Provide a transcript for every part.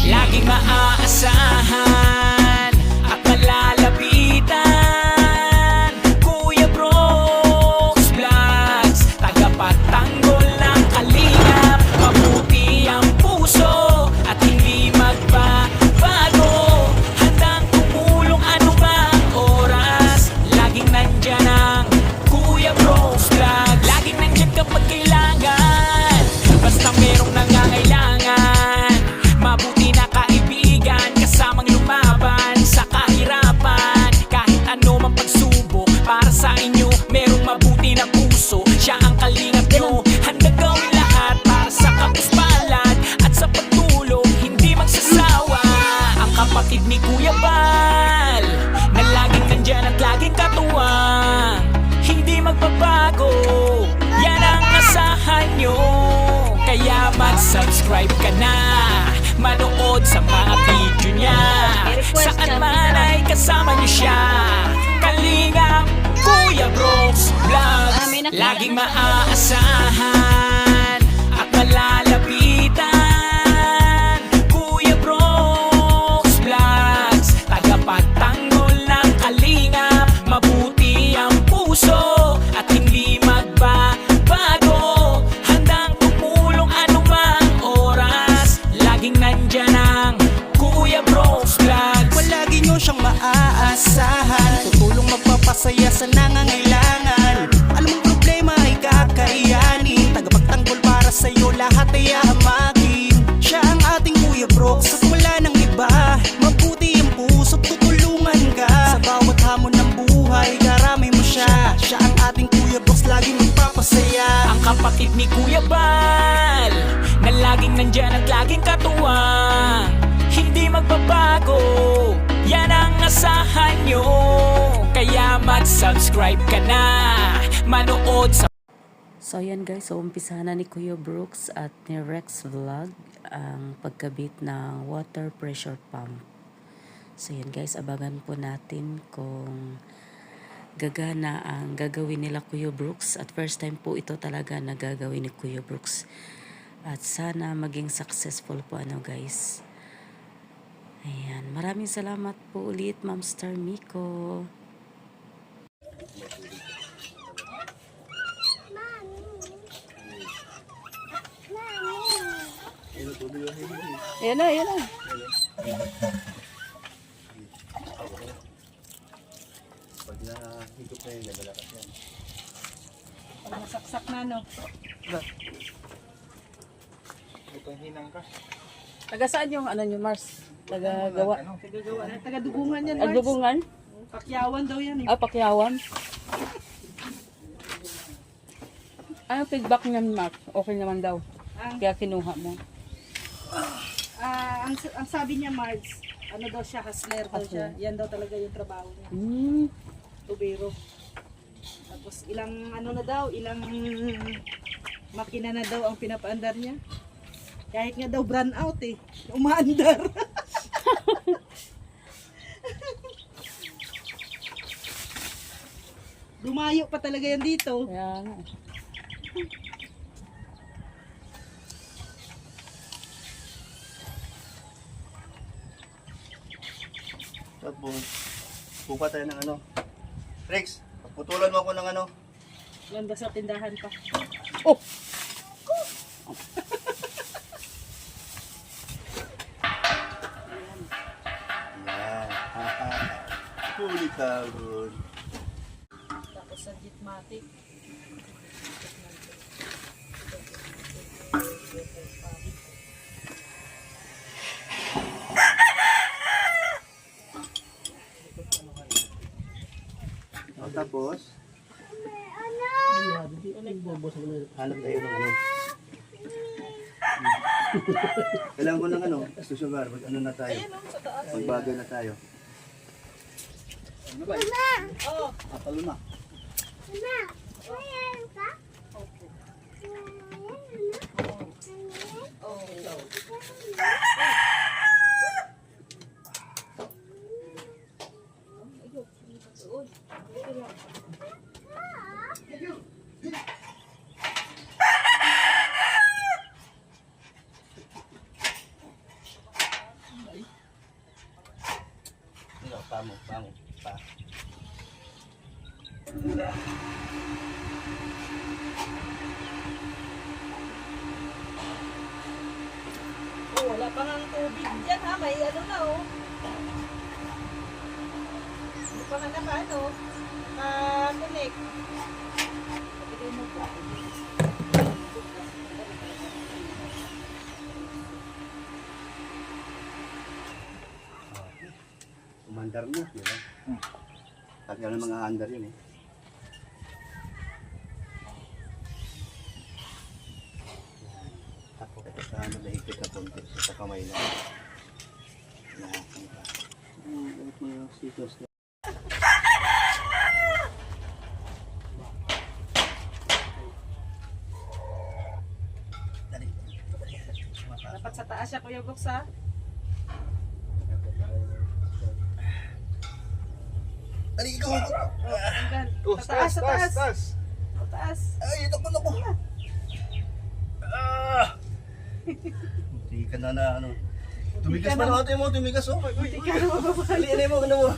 laging maaasahan at malalapitan. Kuya Brooks Vlogs, tagapagtanggol ng kalingap. Mabuti ang puso at hindi magbabago. Handang tumulong anumang oras, laging nandyan ang Kuya Brooks Vlogs. Laging nandyan kapag kailangan, basta merong nangangailangan. Mabuti na kaibigan, kasamang lumaban sa kahirapan. Kahit ano mang pagsubok, para sa inyo merong mabuti na puso. Siya ang kalingap nyo, handang gawin lahat para sa kapuspalad at sa pagtulong, hindi magsasawa. Ang kapatid ni Kuya Bal, na laging nandyan at laging katuwang, hindi magbabago, yan ang asahan nyo. Kaya mag-subscribe ka na, manood sa mga video niya. Saan man ay kasama niyo siya. Kalingap Kuya Brooks Vlogs, laging maaasahan at malalapitan. Kuya Brooks Vlogs, tagapagtanggol ng kalingap. Mabuti ang puso at hindi magbabago. Handang tumulong anumang oras, laging nandyan ang Kuya Brooks Vlogs. Palagi nyo siyang maaasahan, tutulong magpapasaya sa nangangailangan. Alam mong problema ay kakayanin, tagapagtanggol para sa'yo lahat ay ahamagin. Siya ang ating Kuya Brooks at wala nang iba. Mabuti ang puso, tutulungan ka sa bawat hamon ng buhay, karami mo siya. Siya ang ating Kuya Brooks, laging magpapasaya. Ang kapatid ni Kuya Bal, na laging nandyan at laging katuwang, hindi magbabago, yan ang asahan nyo. Kaya mag-subscribe ka na, manood sa... So ayan guys, so umpisa na ni Kuya Brooks at ni Rex Vlog ang pagkabit ng water pressure pump. So ayan guys, abangan po natin kung gagana ang gagawin nila Kuya Brooks. At first time po ito talaga na gagawin ni Kuya Brooks. At sana maging successful po guys. Ayan, maraming salamat po ulit Ma'am Star Miko. Ayan na, ayan na. Pag nahigop na yun, nagalakas yan. Pag nasaksak na, no? Ito hinang ka. Taga saan yung ano nyo, Mars? Taga gawa? Tagagawa na. Taga-dugungan yan, Ang Marge. dugungan? Pakyawan daw yan eh. Ah, Pakyawan? Ano feedback niyan, Mark? Okay naman daw. Kaya kinuha mo. Ang sabi niya, Marge, ano daw siya, hustler daw siya. Yan daw talaga yung trabaho niya. Tubero. Tapos ilang ano na daw, ilang makina na daw ang pinapaandar niya. Kahit nga daw brand out eh. Umaandar. Dumayo pa talaga yan dito. Kaya nga. Tapos, buka tayo ng ano. Rex, putulan mo ako ng ano. Yan ba sa tindahan pa? Oh! Yan. Huli tagon. Tapos sa Jitmatic. Tapos, hanap tayo ng ano. Kailangan ko ng ano, susugar, mag ano na tayo. Magbagay na tayo. Ano ba? Oo. Apalo na. Mama, mayroon ka? mo, pa. Oh, wala pa nga tubig dyan ha. May ano na oh. Hindi pa nga naka ano. Naka-connect. Pagkakita mo ba? Umandar na, di ba? Tagal ng mga andar yun eh. Ako, ito sa ano, nahigpit na konti sa kamay na. Nakakita. Bakit mo yung sitos na? Dapat sa taas siya, Kuya Brooks ha. Dali, ikaw! Tanggal. Sa taas, sa taas. Sa taas. Ay, ito ko! Hindi ka na ano. Tumigas pa na ate mo, tumigas oh. Hindi ka na mababali. Alin mo, ano mo?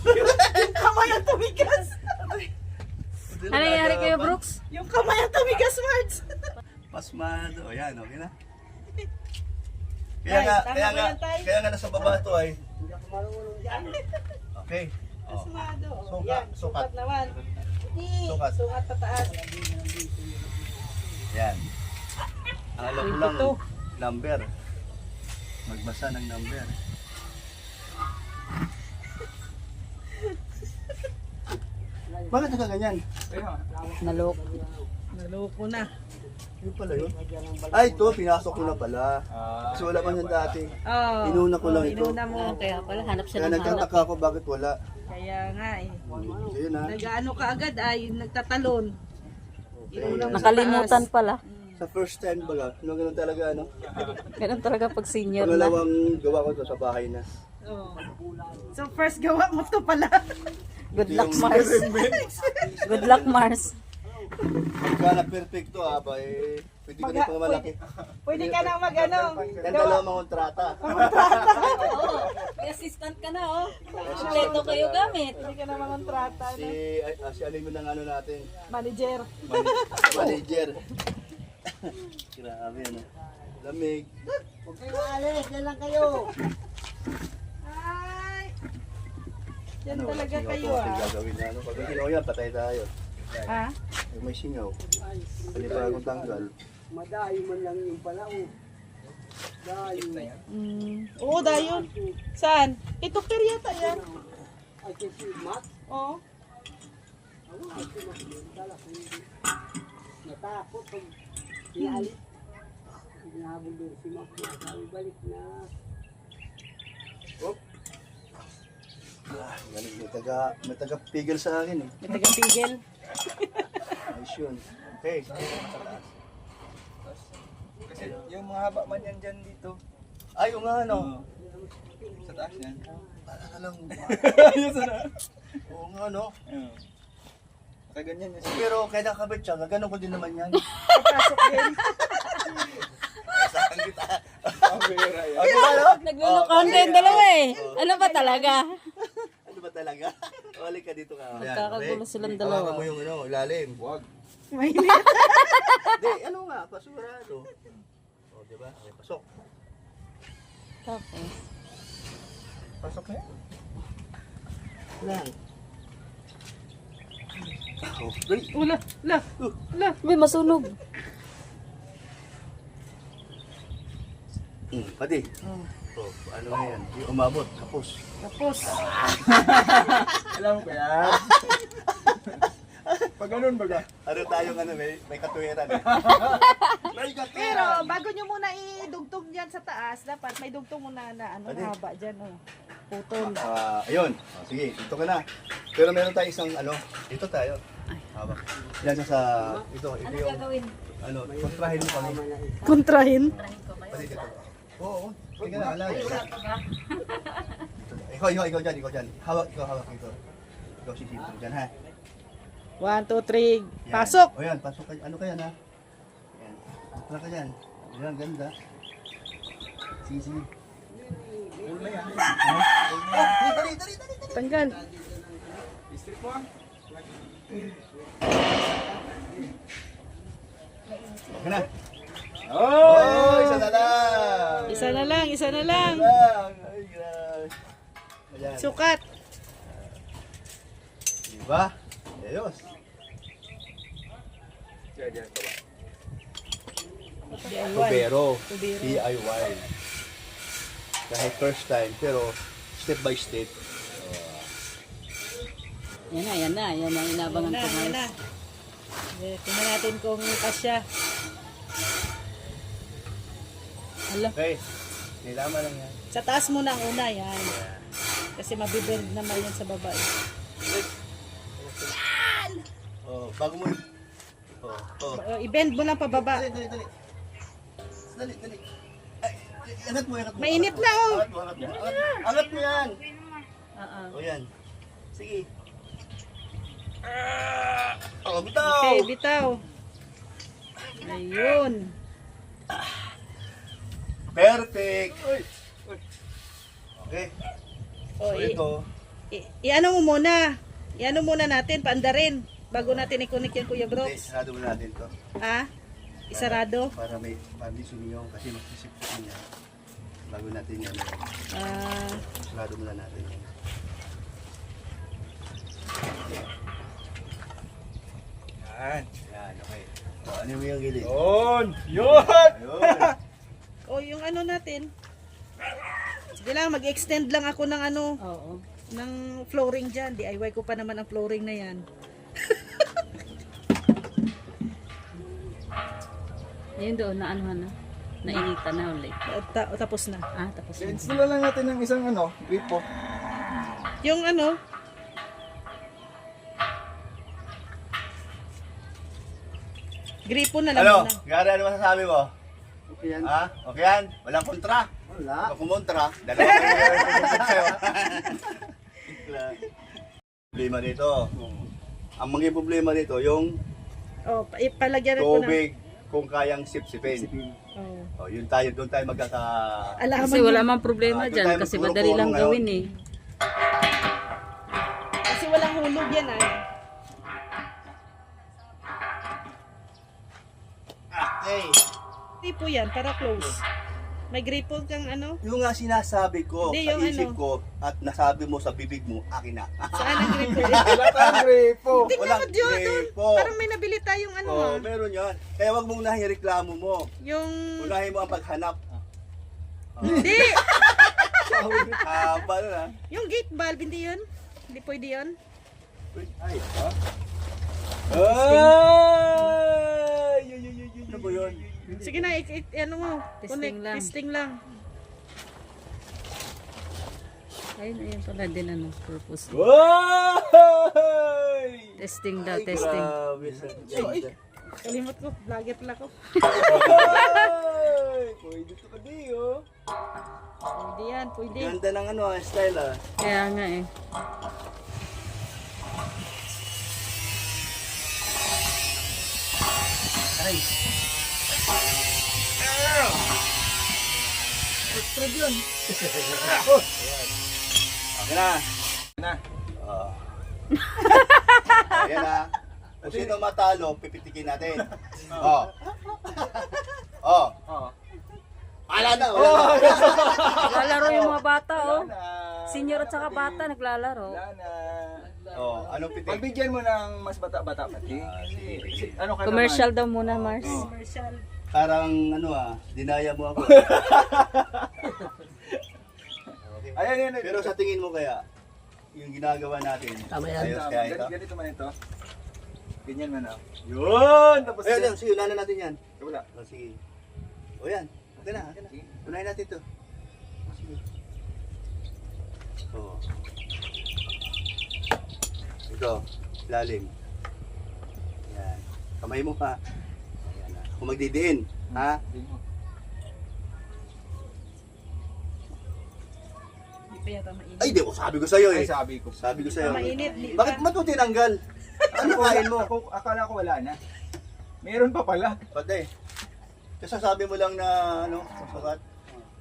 Yung kamay ang tumigas. Ano nangyari kayo, Brooks? Yung kamay ang tumigas, Marge. Pasmado. O yan, okay na. Tay, tama ba yan, Tay? Kaya nga nasa baba to ay. Okay. Oh. Asmado. Sukat, Yan, sukat. sukat naman. Hindi, Sukat. sukat pataas. Yan. Ang alam ko lang, number. Magbasa ng number. Bakit ka ganyan? Nalok. Naloko na. Yun pala yun. Ay, ito, pinasok ko na pala. Kasi wala pa yan dati. Oh, Inuna ko lang ito. Inuna mo. Kaya pala, hanap siya Kaya ng hanap. nagtataka ako bakit wala. Kaya nga eh. So yun ha. Nag-ano ka agad ay nagtatalon. Inuna mo sa Nakalimutan taas. pala. Sa first time baga, ganun talaga ano. Ganun talaga pag senior na. Pangalawang gawa ko to sa bahay na. Oh. So first gawa mo to pala. Good luck, Mars. Good luck, Mars. Pagka na perfecto ba eh, pwede ko na pang malaki. Pwede ka nang mag-ano. Yan dalawang mga kontrata. Oo, may assistant ka na, oh. Kompleto kayo gamit. Pwede ka nang mangontrata. Si alin mo ng ano natin, Manager. manager. Grabe ano. Lamig. Huwag kayo aalis, yan lang kayo. Ay. Yan talaga Singaw kayo to, ating ah. gagawin na ano. Pag may singaw yan, patay tayo. Ha? Pag may singaw, panibagong tanggal. Madayo man lang yung pala, oh. Dayo. Oo, dayon. Saan? Ito per yata yan. Ay, kasi mat, Oo. natakot pag ialis. Hinahabol doon si Mac, sabi balik na. Galing, may taga-pigil sa akin eh. May tagang-pigil. Ayos yun. Okay. Kasi yung mga haba man yan dyan dito. Ay, yung nga ano. Sa taas yan. Alam mo. Ayun sana. Oo nga no. Nakaganyan yan. Pero kaya nakabit siya, gano'n ko din naman yan. Pasok din. Saan kita? Ang bira yan. O, diba no? Naglulukan din dalawa eh. Ano ba talaga? Ano ba talaga? Wali ka dito ka. Magkakagulo silang Hawakan dalawa. mo yung ano, ilalim. Huwag. Mainit. Hindi, ano nga, pasurado. O, diba? Okay, pasok. Tapos, Pasok na yan. Lang. Oh, dali. Ula, la, la. may masunog. Pati. Oh, ano na yan? Yung umabot, tapos. Tapos. Alam ko yan. Pag ganun baga. Ano tayong ano, may katuwiran eh. May Pero katuwiran. bago nyo muna idugtong dyan sa taas, dapat may dugtong muna na ano, Ade. haba dyan. Oh. Putol. Ayun. Oh, sige, dito ka na. Pero meron tayo isang ano, dito tayo. Haba. Yan sa ito yung Gagawin. ano, kontrahin mo kami. Kontrahin. Pati dito. Oo. Sige na, alay. Ikaw dyan. Hawak ito. Ikaw sisipin dyan ha. 1, 2, 3. Yan. Pasok. O yan, pasok ka. Ano ka yan ha? Yan. Pasok ka dyan. Yan, ganda. Sige. Dali. Tanggal. Okay na. Oh! Oh, isa na lang. Isa na lang, isa na lang. Ay, grabe. Ayan. Sukat. Diba? Ayos. Diyan, baba. Tubero. DIY. Kahit first time, pero step by step. Yan na, inabangan ko Yan na. guys. Tingnan natin kung kasya. Okay. Nilaman lang yan. Sa taas muna ang una, yan. Kasi mabibend naman yan sa baba. Oh, bago mo. Oh. I-bend mo lang pababa. Dali. Dali. Ay, angat mo. Mainit na, oh. Angat mo. Angat mo yan. Oo. O yan. Sige. Oh, bitaw. Okay, bitaw. Ayun. Perfect. Okay. O, So ito. i-ano mo muna. I-ano muna natin, paandarin. Bago natin i-connect yan, Kuya Hindi, Brooks. sarado mo natin to. Ha? Isarado? Para di sumiyong kasi magsisip-sip niya. Bago natin yan. Ah, Sarado muna natin yan. Yan. Yan, okay. O, ano mo yung gilid? Yun! Yun! Ayun. o, yung ano natin. Sige lang, mag-extend lang ako ng ano, Oo. ng flooring dyan. DIY ko pa naman ang flooring na yan. Ayun doon, na ano na. Nainitan na ulit. Tapos na. Tapos na. I-install lang natin ng isang gripo. Yung ano, gripo na lang Ano? muna. Gary, ano masasabi mo? Okay yan. Ha? Okay yan? Walang kontra? Wala. Kung kumontra, dalawa kayo pupunta sa'yo. Problema dito. Ang mga problema dito, yung Oh, palagyan ko na. tubig kung kayang sipsipin. Oh. Oh, doon tayo magkaka... Alaman Kasi wala yun. mang problema doon dyan. tayo Kasi magpuro-puro madali lang ngayon. gawin eh. Kasi walang hulog yan ay. Okay. Gripo yan, para close. May gripo kang ano? Yung nga sinasabi ko Hindi, sa yung isip ano. ko at nasabi mo sa bibig mo, akin na. Saan ang gripo? Wala tayong gripo. Tingnan mo Walang Diyo, doon. gripo. Parang may nabili tayong ano Oh, ah. meron yan. Kaya wag mong unahin yung reklamo mo. Yung... Unahin mo ang paghanap. Hindi! Haba na na. Yung gate valve, hindi yun? Hindi pwede yun? Ay, ha? Ay! Ano ba yun? Sige na, ano mo? Testing lang. Testing lang. Ayun pala din ano, purpose. Wow! Testing daw, testing. Grabe sa Kalimot ko, vlogger pala ko. Ay! Pwede ito ka di, oh. Pwede yan, pwede. Ganda ng style, ah. Kaya nga eh. Ay! Extra yun. Okay na. Na. Oh. Ayan na. Kung sino matalo, pipitikin natin. Oh. Oh. Oo. Wala na, wala na. Naglalaro yung mga bata oh. Na. Senior at saka bata naglalaro. Wala na. Oh, anong pitik? Pagbigyan mo ng mas bata-bata pati. Ano ka Commercial daw muna, Mars. Commercial. Parang dinaya mo ako. Okay. Ayan, yan. Pero sa tingin mo kaya, yung ginagawa natin, ayos kaya ito? Ganito man ito. Ganyan man ako. Yun! Tapos Ayun, yan, sige, unahin natin yan. Wala. Oh, sige. O yan, okay na. Unahin natin ito. Sige. Oh. Ito, lalim. Yan. Kamay mo ha. Ayan na. Kung magdidiin, ha? Hindi pa yata mainit. Ay, di ko sabi ko sa'yo eh. Ay, sabi ko. Sabi ko sa'yo. Mainit, di Bakit ba? mo ito tinanggal? Ano kain mo? Akala ko wala na. Meron pa pala. Pati. Kasi sabi mo lang na sukat.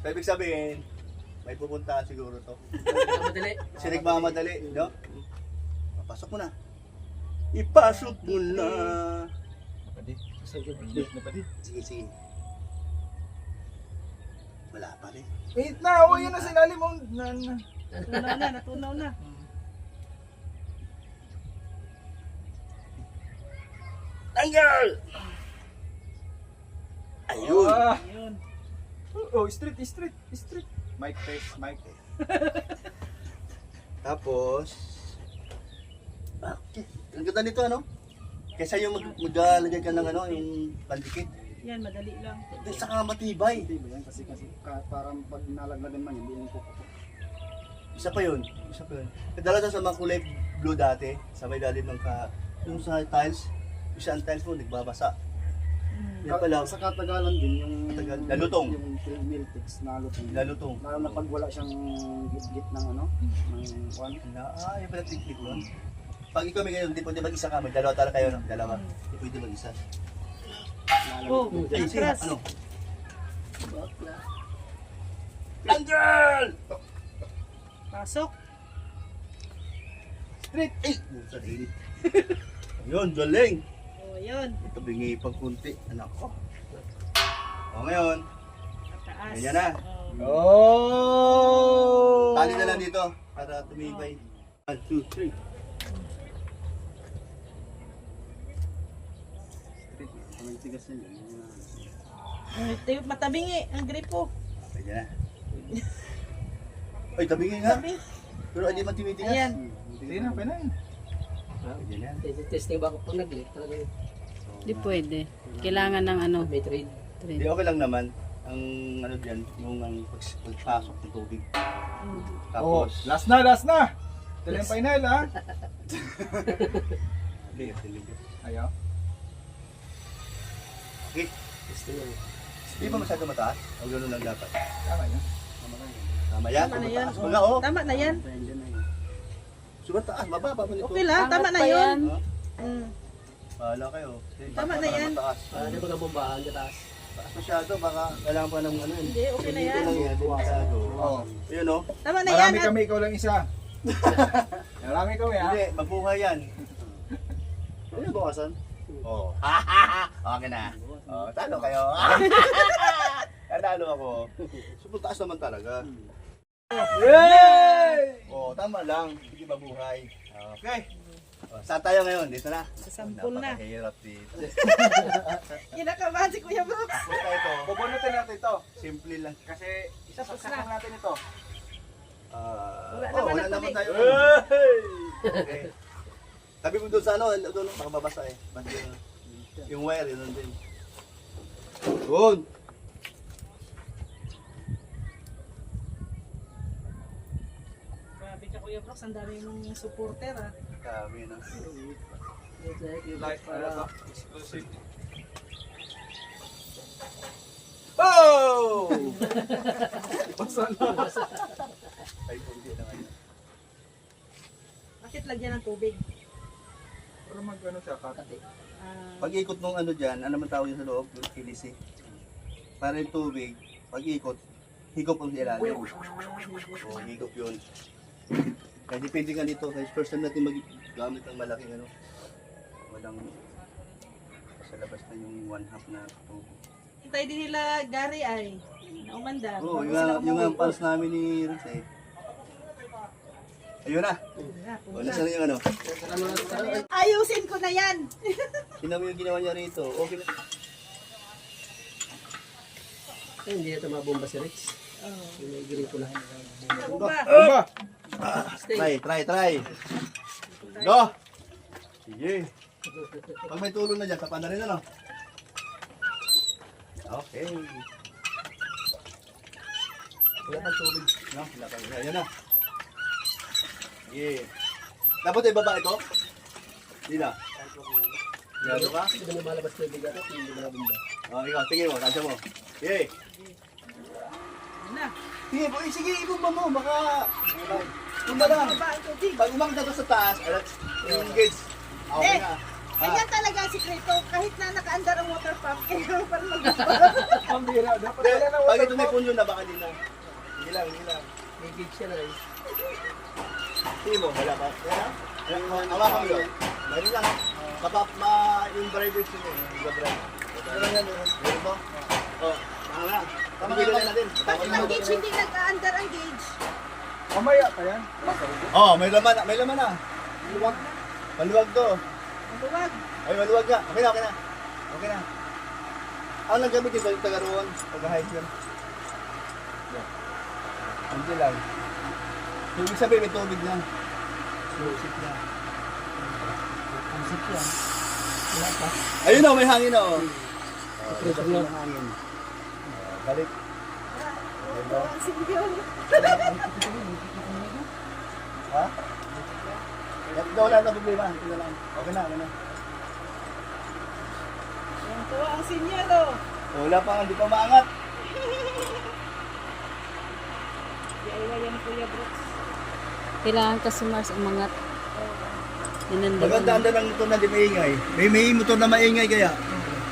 So, ibig sabihin, may pupuntahan siguro to. Madali. Kasi nagmamadali, no? Pasok mo na. Ipasok mo na. Napadi. Napadi. Sige, sige. Wala pa rin. Wait na, o yun na sa ilalim mo. Natunaw na. Tanggal! Ayun. Ayun. Oh, street. Mic test, mic test. Tapos, okay. Ang ganda nito, ano? Kesa yung maglalagay ka ng ano, yung pandikit. Yan, madali lang. Doon saka matibay. Kasi parang pag nalaglagan man, hindi yung puputok. Isa pa yun. Dala sa mga kulay blue dati, sa may lalim ng yung sa tiles, yung sa tiles mo, nagbabasa. Yan pala, Sa katagalan din, yung Lalutong. Yung miltex na lutong. lalutong. Lalo na pag wala siyang git-git ng ano, ng kwan. Yung pala technique nun. Pag ikaw may ganyan, hindi pwede mag-isa ka. May dalawa talaga kayo, no? Dalawa. Hindi pwede mag-isa. Oh, Ay, sige, atras. ano? Tanggal! Pasok. Street! Ay! Sa init. Ayun, galing! Oh, yun. Ito bingi pang kunti. Anak ko. O ngayon, Taas. ganyan na. Oh! Tali na lang dito para tumibay. 1, 2, 3. Ang tigas na yun. Matabingi ang gripo. Pwede na. Ay, tabingin nga. Tabi. Pero hindi man tumitigas. Ayan. Hindi na, pwede na yun. Pwede na. Testing ba ako pag nag-leak talaga yun? Di pwede. Kailangan ng ano. May trade. Hindi, okay lang naman. Ang ano dyan, yung ang pagpasok ng tubig. Oh, Tapos, last na! Ito na yung final, ha? hindi. Ayaw. Okay. Testing lang. Hindi ba masyado mataas? O gano'n lang dapat? Tama yan. Tama yan? Tama na yan. Mataas mga, oh. Tama na yan. Sumat taas, mababa pa nito. Okay lang, tama na pa yun. yan. Mm. Bahala kayo. Tama na yan. Mataas. Di ba bombahan ka taas? Taas masyado, baka kailangan pa ng ano yun. Hindi, okay na Hindi yan. lang yan, masyado. Oo. Yun, oh. Tama na yan. Marami kami, ikaw lang isa. Marami kami, ha? Hindi, magbuhay yan. Ano yung bukasan? Oo. Okay na. Oh, talo kayo. Talo ako. Super taas naman talaga. Yay! Oh, tama lang. Hindi mabuhay. Okay. Oh, saan tayo ngayon? Dito na. Sa sampol na. Napakahirap dito. Kinakabahan si Kuya Brooks. Punta ito. Bubunutin natin ito. Simple lang. Kasi isasaksak natin ito. Wala naman wala naman nagpalik. tayo. Okay. Sabi mo doon sa ano, doon makababasa eh. Basta yung wire, yun din. Doon. Grabe ka Kuya Brooks, ang dami mong supporter ah. Kami na. Live para ba? Exclusive. Oh! Basta na. Ay, hindi na ngayon. Bakit lagyan ng tubig? Para mag-ano siya, kati. Pag ikot nung ano dyan, ano man tawag yun sa loob? Yung kilisi. Para yung tubig, pag ikot, higop ang ilalim. Oo, higop yun. Kaya depende ka dito. Kaya first time natin mag-gamit ng malaking ano. Walang sa labas na yung 1/2 na tubig. Hintay din nila Gary ay naumanda. Oo, Bago sila yung umuwi. ang pals namin ni Riz eh. Ayun na. O, nasa na yung ano? Ayusin ko na yan. Tingnan mo yung ginawa niya rito. Okay na. Ay, hindi ito mabomba si Rex. May gripo lang. Ano ba? Bomba! Try. Go! Sige. Pag may tulong na dyan, tapan na rin ano. Okay. Wala kang tubig. No, wala kang. Ayan na. Yeah. Dapat ibaba ito? Hindi na. Gado ka? Hindi na malabas ko yung bigat at hindi na bomba. Oh, ikaw, tingin mo, kansya mo. Yeah. Na. Sige, boy, sige, ibumba mo, baka... Tumba lang. Ba ang tubig? Pag umakita ka sa taas, engage. Okay na. Ganyan talaga ang sikreto. Kahit na nakaandar ang water pump, kailangan pa rin mag-baba. Pambira. Dapat Hindi, wala na pag ito may punyo na, baka din na. Hindi lang. May gauge siya na rin. Hindi mo, wala pa. Hawakan mo yun. Mayroon lang. Yung drivers yun eh. Yung driver. Ito lang yan. Meron mo? Oo. Tama na. Pamigilin na natin. Bakit ang gauge hindi nag-under ang gauge? Mamaya pa yan. Oo, may laman na. May laman na. Maluwag. Maluwag to. Maluwag. Ay, maluwag ka. Okay na, okay na. Okay na. Ang naggamit dito, yung tagaroon. Pag-hike yun. Hindi lang. Ibig sabihin, may tubig na. Susit na. Susit yan. Ayun na, may hangin na. Oh. Pressure na hangin. Balik. Ang sinyon. Ha? Wala na problema. Ito lang. Okay na, okay na. Ang tuwa ang sinyon, oh. Wala pa, hindi pa maangat. DIY yan, Kuya Brooks. Kailangan kasi Mars umangat. Inanda. Maganda lang ito na di maingay. May motor na maingay kaya.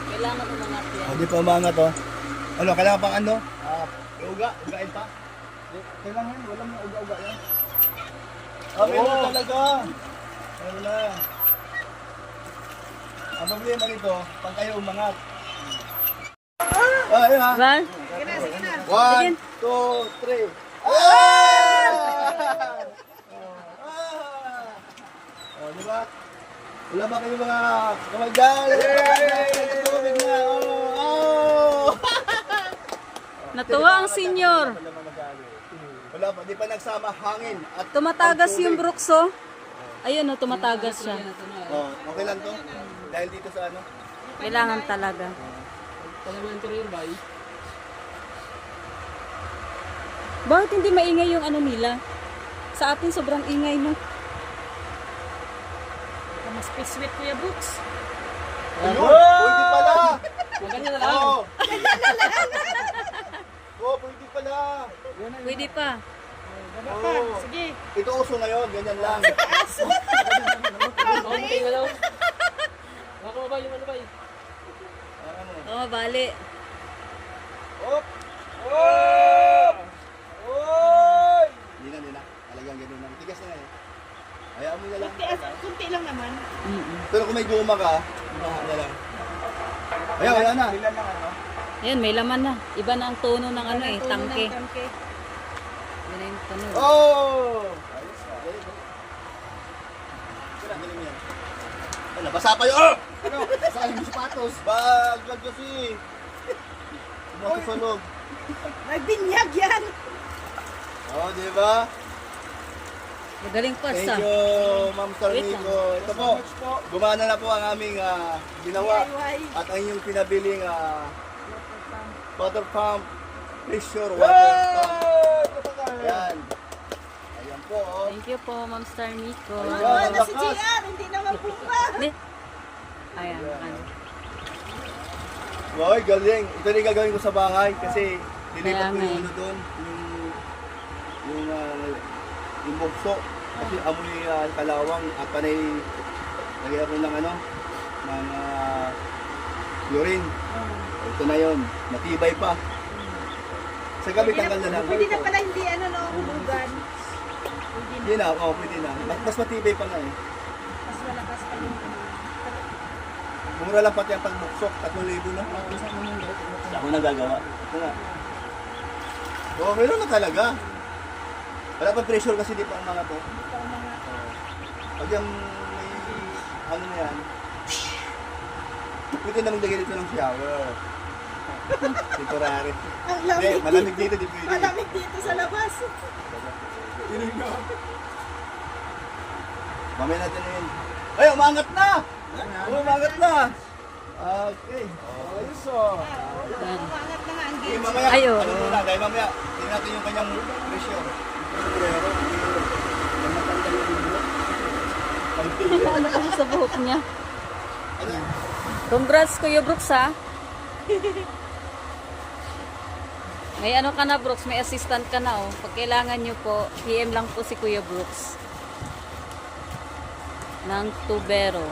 Kailangan umangat yan. Hindi pa maangat, oh. Ano, kailangan pang ano? Ugain pa? Kailangan, walang uga-uga yan. Meron talaga. Meron na. Ang problema nito, pag kayo umangat. Ayun ha. Val? 1, 2, 3. Ah! Oh, di ba? Wala ba kayo mga kamay dyan? Tubig na. Oh! Natuwa ang senior. Wala pa, di pa nagsama hangin at Tumatagas tubig. yung Brooks, oh. Ayun, oh, tumatagas siya. Oh, okay lang to. Dahil dito sa ano? Kailangan talaga. Bakit hindi maingay yung ano nila? Sa atin sobrang ingay, no? Mas sweet, Kuya Brooks. Ayun! Pwede pala! Maganda na lang. Oo! Oh, pwede pala! Pwede pa. Oo. Sige. Ito uso ngayon, ganyan lang. Okay na daw. Baka ba yung ano ba? Ano? Oo, bali. Op! Op! Oy! Hindi na. Talagang ganun lang. Tigas na nga eh. Hayaan mo na lang. Kunti lang naman. Pero kung may guma ka, bahan na lang. Ayaw, wala na. Ayan, may laman na. Iba na ang tono ng ano eh, tangke. Tangke. Yan na yung tono. Oh! Ayos ka. Galing yan. Ay, nabasa pa yun! Oh! Ano? Saan yung sapatos? Baglag kasi. Pumasok sa loob. Nagbinyag yan. Oh, di ba? Magaling pa Thank sa. you, Ma'am Wait Sarnico. Ito po, gumana na po ang aming ginawa DIY. at ang inyong pinabiling water pump, pressure water pump. Ayan. Ayan po. Oh. Thank you po, Ma'am Star Nico. Ayan. Ano si JR? Hindi naman pumpa. Ayan, ano. Boy, galing. Ito rin gagawin ko sa bahay kasi nilipat ko Kaya nga yung eh. ano doon, yung bukso. Kasi amoy kalawang at panay lagyan ko ng ano, ng chlorine. Ito na yon, matibay pa. Sa gabi tanggal na lang. Pwede na pala hindi hulugan. Hindi na, pwede na. Mas matibay pa nga eh. Mas malakas pa yung Mura lang pati ang pagbuksok, 3,000 na. Ako na gagawa. Ito nga. Oo, meron na talaga. Wala pang pressure kasi di pa ang mga to. Pag yung may ano na yan, pwede na maglagay dito ng shower. Temporary. Ang Hindi, lamig. malamig dito, di pwede. Malamig dito sa labas. Mamaya natin na yun. Ay, umangat na! Umangat na! Okay. Ayos oh. Umangat na nga ang Okay, gauge. mamaya. Ayo. Ano muna, dahil mamaya, tingnan natin yung kanyang pressure. Ano kasi sa buhok niya? Ano? Congrats, Kuya Brooks, ha? May ano ka na, Brooks? May assistant ka na, oh. Pag kailangan nyo po, PM lang po si Kuya Brooks. Ng tubero.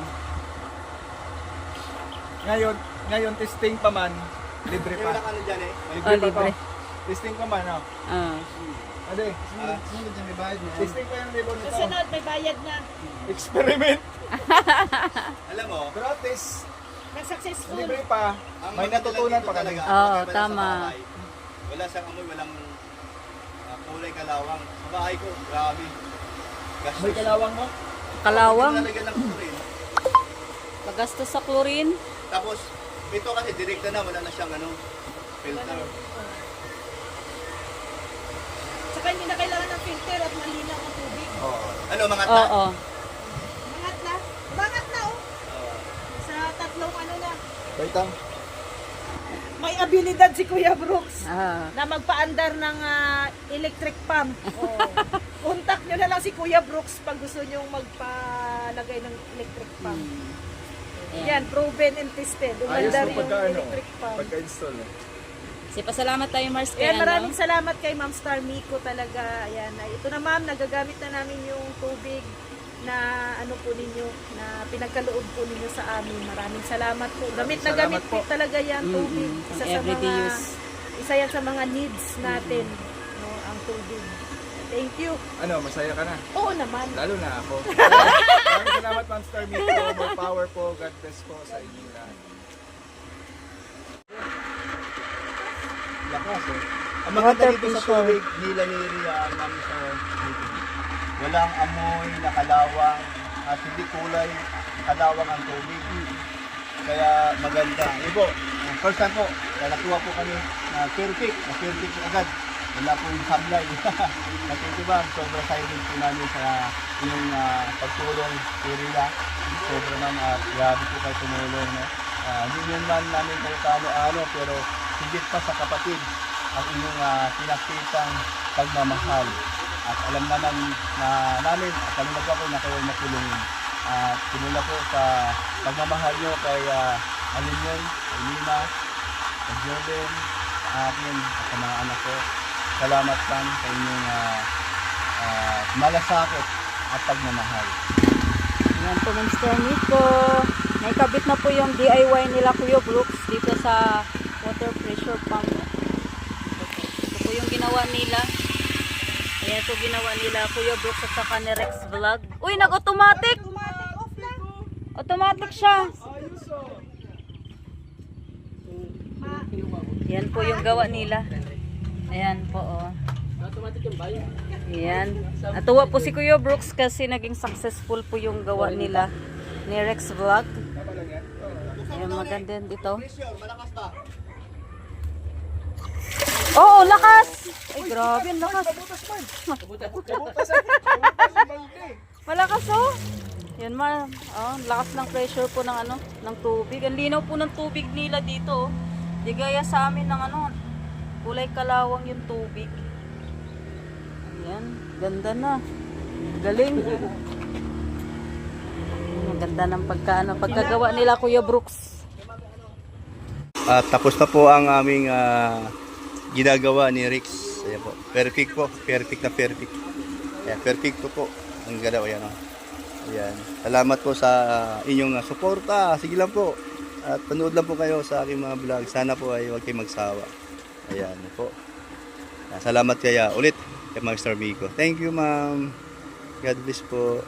Ngayon testing pa man. Libre May pa. wala ka na dyan eh. Oh, libre. Testing pa man, oh. Ah. Ade, sunod na may bayad na. Testing pa yung labor nito. Susunod, may bayad na. Experiment. Alam mo, Gratis. Nag-successful. Libre pa. ang May maganda natutunan dito pa kami. talaga, Oo, pagka wala sa tama. bahay, wala siyang amoy, walang kulay kalawang. Sa bahay ko, grabe. Gastos. May kalawang mo? Kalawang, Lalagyan ng chlorine. pagastos sa chlorine. Tapos, ito kasi direkta na, wala na siyang filter. Saka hindi na kailangan ng filter at malinaw ang tubig. Ano, mga Oo. Mangat na. Mangat na oh. Sa tatlong ano na. Wait lang. May abilidad si Kuya Brooks Ah. na magpaandar ng electric pump. Contact nyo na lang si Kuya Brooks pag gusto nyo magpalagay ng electric pump. Yan, proven and tested. Ayos Umandar mo yung pagka electric pump. pagka-install. Si pasalamat tayo Mars kay Ayan, ano. maraming salamat kay Ma'am Star Miko talaga. Ayan, ito na ma'am, nagagamit na namin yung tubig na ano po ninyo, na pinagkaloob po ninyo sa amin. Maraming salamat po. Gamit na gamit Salamat po po. talaga yan, tubig. Pang everyday use. Isa yan sa mga needs natin, no, ang tubig. Thank you. Ano, masaya ka na? Oo naman. Lalo na ako. Maraming salamat, Ma'am Star Miko. More power po. God bless po sa inyo lahat. Lakas eh. Ang maganda dito sa tubig, nila ni Rian, namin sa dito. Walang amoy, nakalawang, at hindi kulay, kalawang ang tubig. Kaya maganda. Ibo, first time po, nakuha po kami na perfect agad. Wala po yung sablay. Natutubang, sobrang silent po namin sa inyong pagtulong kay Rian. Sobrang naman at grabe po kayo tumulong. No? Hindi nyo man namin kayo kaano-ano, pero higit pa sa kapatid ang inyong pinakitang pagmamahal. At alam naman na namin at kami na po ako na kayo matulungin. At simula po sa pagmamahal nyo kay Alinyon, Elina, kay Jordan, akin at sa mga anak ko. Salamat lang sa inyong malasakit at pagmamahal. Yan po Mr. Nico. Naikabit na po yung DIY nila Kuya Brooks dito sa water pressure pump. Ito po yung ginawa nila. Ayan po ginawa nila Kuya Brooks at saka ni Rex Vlog. Uy, nag-automatic! Automatic siya. Yan po yung gawa nila. Ayan po oh. Automatic yung bayo. Ayan. Natuwa po si Kuya Brooks kasi naging successful po yung gawa nila ni Rex Vlog. Ayan, maganda din dito. Malakas ba? Oo, lakas! Ay, grabe, ang lakas. Malakas oh. Yan man, oh, lakas ng pressure po ng ng tubig. Ang linaw po ng tubig nila dito oh. Di gaya sa amin ng kulay kalawang yung tubig. Ayan, ganda na. Galing. Ang ganda ng pagkagawa nila Kuya Brooks. At tapos na po ang aming ginagawa ni Rex. Ayan po. Perfect po. Perfect na perfect. Ayan, perfect po. Ang galaw. Ayan o. Ayan. Salamat po sa inyong suporta. Sige lang po. At panood lang po kayo sa aking mga vlog. Sana po ay huwag kayong magsawa. Ayan po. Salamat kaya ulit kay Ma'am Star Miko. Thank you, ma'am. God bless po.